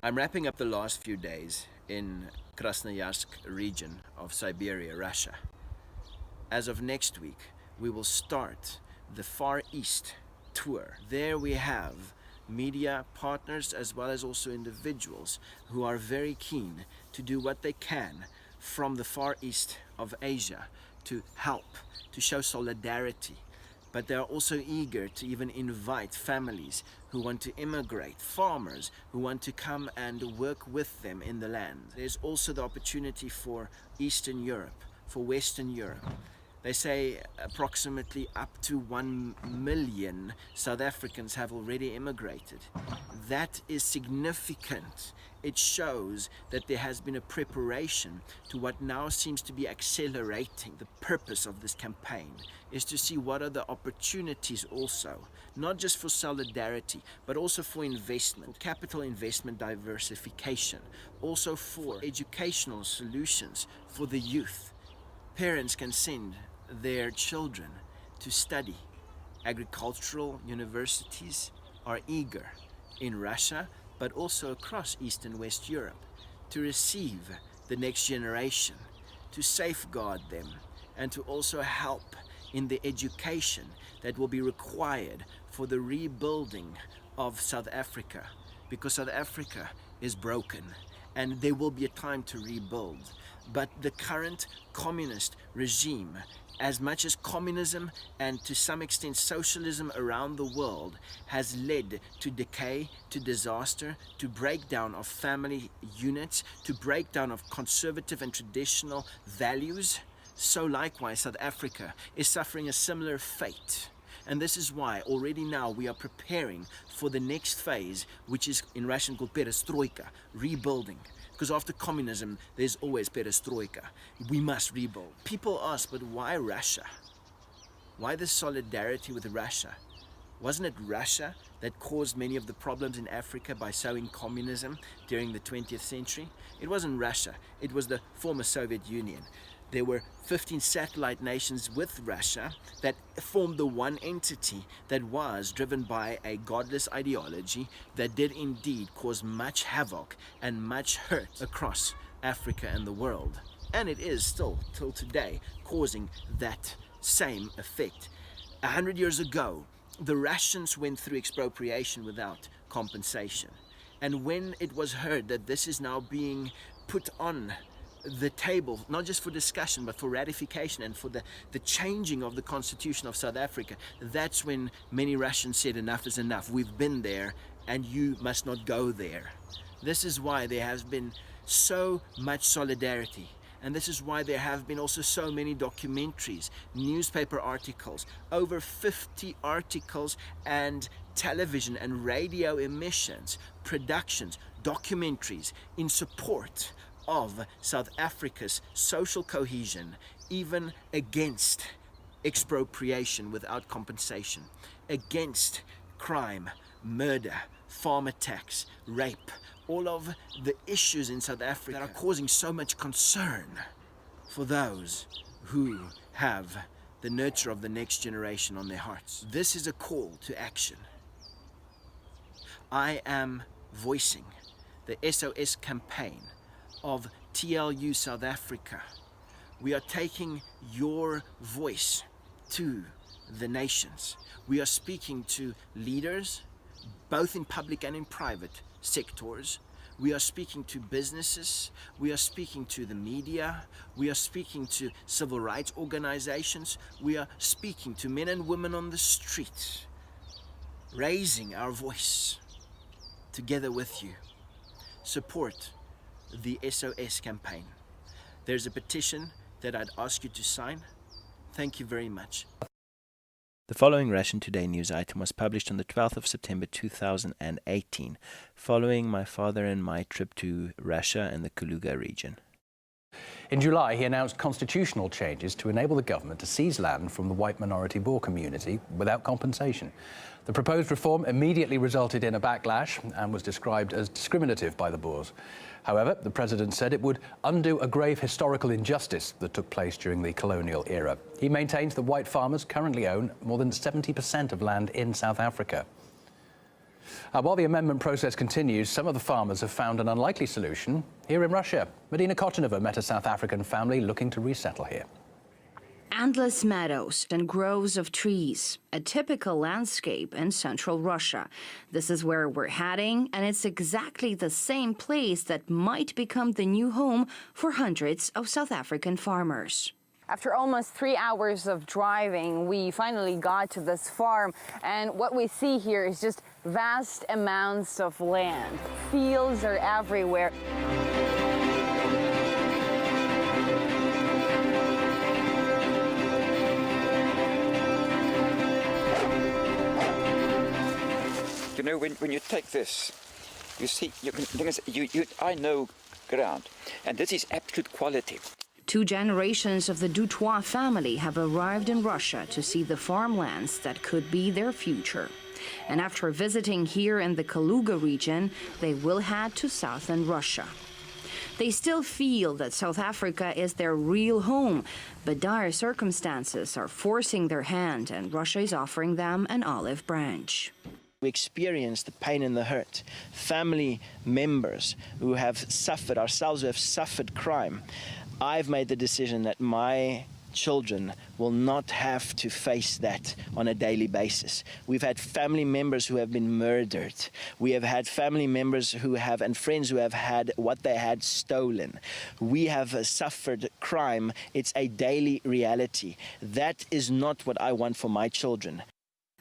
I'm wrapping up the last few days in Krasnoyarsk region of Siberia, Russia. As of next week, we will start the Far East tour. There we have media partners as well as also individuals who are very keen to do what they can from the Far East of Asia to help, to show solidarity. But they are also eager to even invite families who want to immigrate, farmers who want to come and work with them in the land. There's also the opportunity for Eastern Europe, for Western Europe. They say approximately up to 1 million South Africans have already immigrated. That is significant. It shows that there has been a preparation to what now seems to be accelerating. The purpose of this campaign is to see what are the opportunities also, not just for solidarity, but also for investment, capital investment diversification, also for educational solutions for the youth. Parents can send their children to study. Agricultural universities are eager in Russia, but also across East and West Europe, to receive the next generation, to safeguard them, and to also help in the education that will be required for the rebuilding of South Africa, because South Africa is broken and there will be a time to rebuild. But the current communist regime, as much as communism and to some extent socialism around the world, has led to decay, to disaster, to breakdown of family units, to breakdown of conservative and traditional values, so likewise South Africa is suffering a similar fate. And this is why already now we are preparing for the next phase, which is in Russian called perestroika, rebuilding. Because after communism, there's always perestroika. We must rebuild. People ask, but why Russia? Why this solidarity with Russia? Wasn't it Russia that caused many of the problems in Africa by sowing communism during the 20th century? It wasn't Russia, it was the former Soviet Union. There were 15 satellite nations with Russia that formed the one entity that was driven by a godless ideology that did indeed cause much havoc and much hurt across Africa and the world. And it is still, till today, causing that same effect. 100 years ago, the Russians went through expropriation without compensation. And when it was heard that this is now being put on the table, not just for discussion, but for ratification and for the changing of the constitution of South Africa, that's when many Russians said enough is enough. We've been there and you must not go there. This is why there has been so much solidarity. And this is why there have been also so many documentaries, newspaper articles, over 50 articles and television and radio emissions, productions, documentaries in support of South Africa's social cohesion, even against expropriation without compensation, against crime, murder, farm attacks, rape, all of the issues in South Africa that are causing so much concern for those who have the nurture of the next generation on their hearts. This is a call to action. I am voicing the SOS campaign of TLU South Africa. We are taking your voice to the nations. We are speaking to leaders, both in public and in private sectors. We are speaking to businesses. We are speaking to the media. We are speaking to civil rights organizations. We are speaking to men and women on the street, raising our voice together with you. Support the SOS campaign. There's a petition that I'd ask you to sign. Thank you very much. The following Russian Today news item was published on the 12th of September 2018, following my father and my trip to Russia and the Kaluga region. In July, he announced constitutional changes to enable the government to seize land from the white minority Boer community without compensation. The proposed reform immediately resulted in a backlash and was described as discriminative by the Boers. However, the president said it would undo a grave historical injustice that took place during the colonial era. He maintains that white farmers currently own more than 70% of land in South Africa. While the amendment process continues, some of the farmers have found an unlikely solution here in Russia. Medina Kotonova met a South African family looking to resettle here. Endless meadows and groves of trees, a typical landscape in central Russia. This is where we're heading, and it's exactly the same place that might become the new home for hundreds of South African farmers. After almost 3 hours of driving, we finally got to this farm, and what we see here is just vast amounts of land. Fields are everywhere. You know, when you take this, you see, I know ground, and this is absolute quality. 2 generations of the Dutoit family have arrived in Russia to see the farmlands that could be their future. And after visiting here in the Kaluga region, they will head to southern Russia. They still feel that South Africa is their real home, but dire circumstances are forcing their hand, and Russia is offering them an olive branch. We experience the pain and the hurt. Family members who have suffered, ourselves who have suffered crime. I've made the decision that my children will not have to face that on a daily basis. We've had family members who have been murdered. We have had family members who have, and friends who have had what they had stolen. We have suffered crime. It's a daily reality. That is not what I want for my children.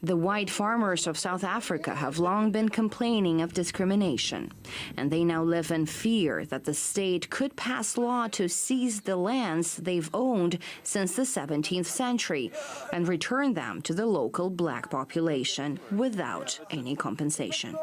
The white farmers of South Africa have long been complaining of discrimination, and they now live in fear that the state could pass law to seize the lands they've owned since the 17th century and return them to the local black population without any compensation.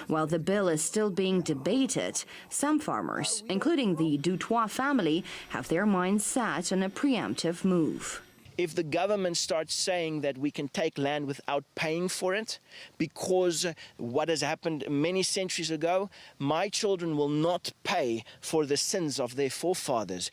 While the bill is still being debated, some farmers, including the Dutoit family, have their minds set on a preemptive move. If the government starts saying that we can take land without paying for it, because what has happened many centuries ago, my children will not pay for the sins of their forefathers.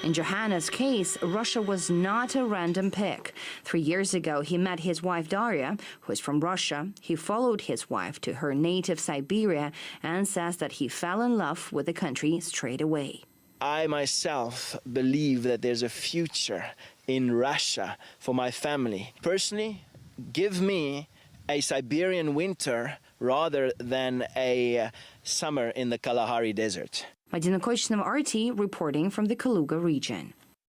In Johanna's case, Russia was not a random pick. 3 years ago, he met his wife Daria, who is from Russia. He followed his wife to her native Siberia and says that he fell in love with the country straight away. I myself believe that there's a future in Russia for my family. Personally, give me a Siberian winter rather than a summer in the Kalahari Desert. Medina Kotonova, RT, reporting from the Kaluga region.